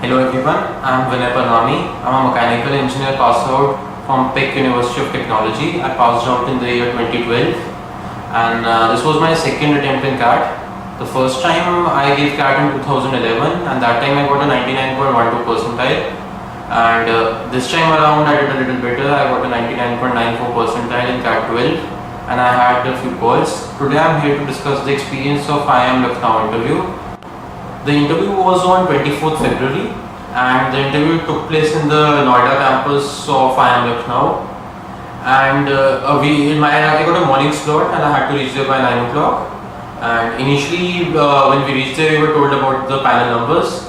Hello everyone, I am Vinay Parnami. I am a mechanical engineer passed out from Peck University of Technology. I passed out in the year 2012 and this was my second attempt in CAT. The first time I gave CAT in 2011 and that time I got a 99.12 percentile, and this time around I did a little better. I got a 99.94 percentile in CAT 12 and I had a few calls. Today I am here to discuss the experience of IIM Lucknow interview. The interview was on 24th February and the interview took place in the Noida campus of IIM Lucknow. And I got a morning slot and I had to reach there by 9 o'clock. And initially, when we reached there, we were told about the panel numbers.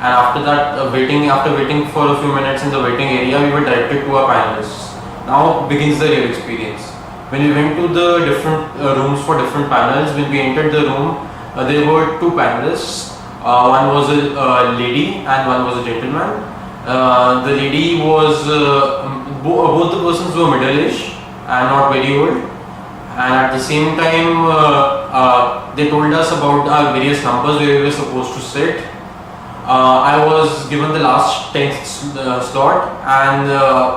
And after that, after waiting for a few minutes in the waiting area, we were directed to our panelists. Now begins the real experience. When we went to the different rooms for different panels, when we entered the room, there were two panelists. One was a lady and one was a gentleman. The lady was, both the persons were middle-aged and not very old. And at the same time, they told us about our various numbers where we were supposed to sit. I was given the last 10th slot and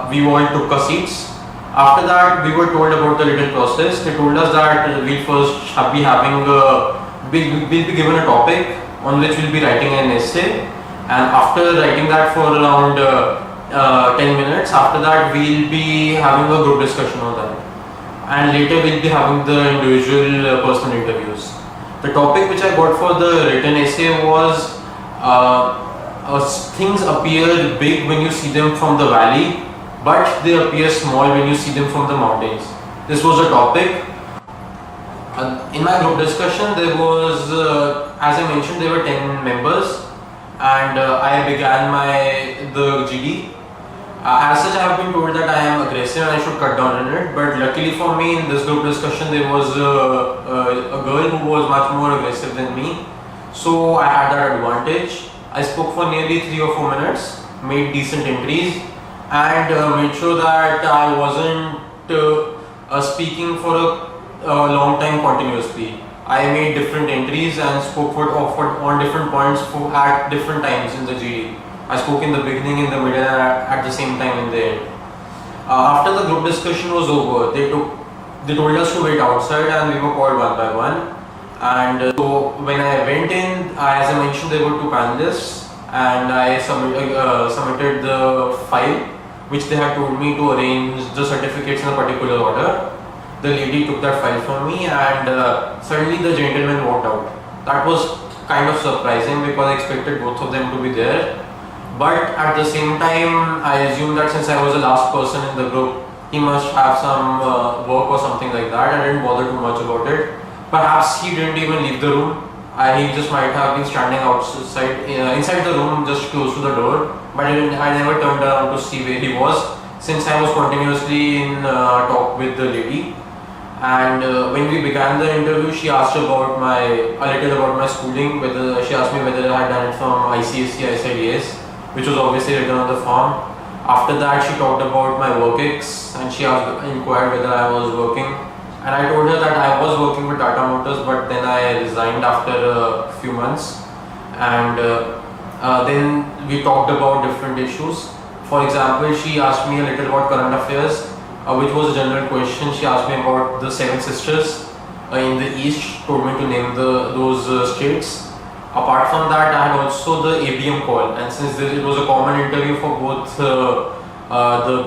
we all took our seats. After that, we were told about the little process. They told us that we'll first be having, we'll be given a topic on which we'll be writing an essay, and after writing that for around 10 minutes, after that we'll be having a group discussion on that, and later we'll be having the individual personal interviews. The topic which I got for the written essay was things appear big when you see them from the valley, but they appear small when you see them from the mountains. This was a topic. In my group discussion, there was, as I mentioned, there were 10 members, and I began the GD. As such, I have been told that I am aggressive and I should cut down on it. But luckily for me, in this group discussion, there was a girl who was much more aggressive than me, so I had that advantage. I spoke for nearly 3 or 4 minutes, made decent entries, and made sure that I wasn't speaking for a long time continuously. I made different entries and spoke on different points at different times in the GD. I spoke in the beginning, in the middle, and at the same time in the end. After the group discussion was over, they told us to wait outside and we were called one by one. And so when I went in, as I mentioned, there were two panelists and I submitted the file which they had told me to arrange the certificates in a particular order. The lady took that file from me and suddenly the gentleman walked out. That was kind of surprising because I expected both of them to be there. But at the same time, I assumed that since I was the last person in the group, he must have some work or something like that. I didn't bother too much about it. Perhaps he didn't even leave the room. He just might have been standing outside, inside the room, just close to the door. But I never turned around to see where he was, since I was continuously in talk with the lady. And when we began the interview, she asked a little about my schooling. She asked me whether I had done it from ICSE. I said yes, which was obviously written on the form. After that, she talked about my work ex and she inquired whether I was working. And I told her that I was working with Tata Motors, but then I resigned after a few months. And then we talked about different issues. For example, she asked me a little about current affairs, which was a general question. She asked me about the Seven Sisters in the East, told me to name those states. Apart from that, I had also the ABM call, and since it was a common interview for both the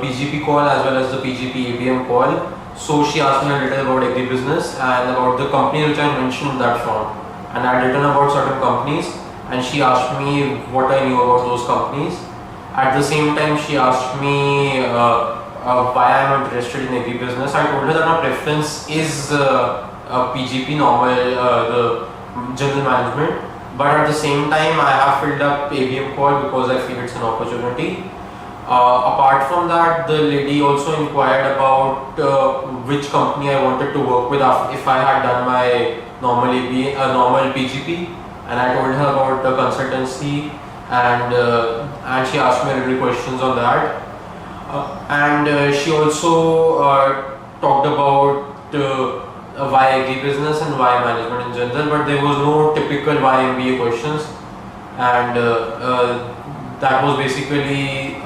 PGP call as well as the PGP ABM call, so she asked me a little about agribusiness and about the company which I mentioned in that form. And I had written about certain companies, and she asked me what I knew about those companies. At the same time, she asked me why I am interested in agribusiness. I told her that my preference is PGP normal, the general management, but at the same time I have filled up ABM call because I feel it's an opportunity. Apart from that, the lady also inquired about which company I wanted to work with if I had done my normal PGP, and I told her about the consultancy, and she asked me a little questions on that. She also talked about why agribusiness and why management in general, but there was no typical why MBA questions. And that was basically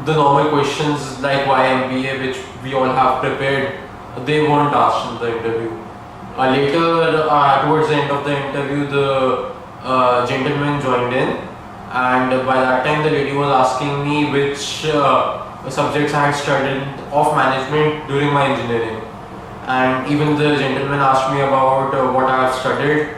the normal questions like why MBA, which we all have prepared. They weren't asked in the interview. Later, towards the end of the interview, the gentleman joined in, and by that time, the lady was asking me which subjects I had studied of management during my engineering. And even the gentleman asked me about what I have studied,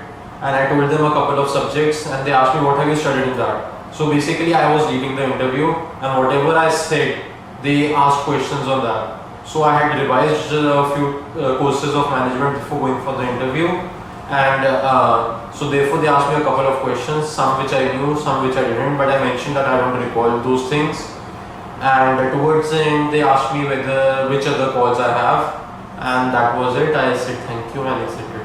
and I told them a couple of subjects, and they asked me what have you studied in that. So basically, I was leading the interview, and whatever I said, they asked questions on that. So I had revised a few courses of management before going for the interview, and so therefore they asked me a couple of questions, some which I knew, some which I didn't, but I mentioned that I don't recall those things. And towards the end, they asked me which other calls I have, and that was it. I said thank you and exited.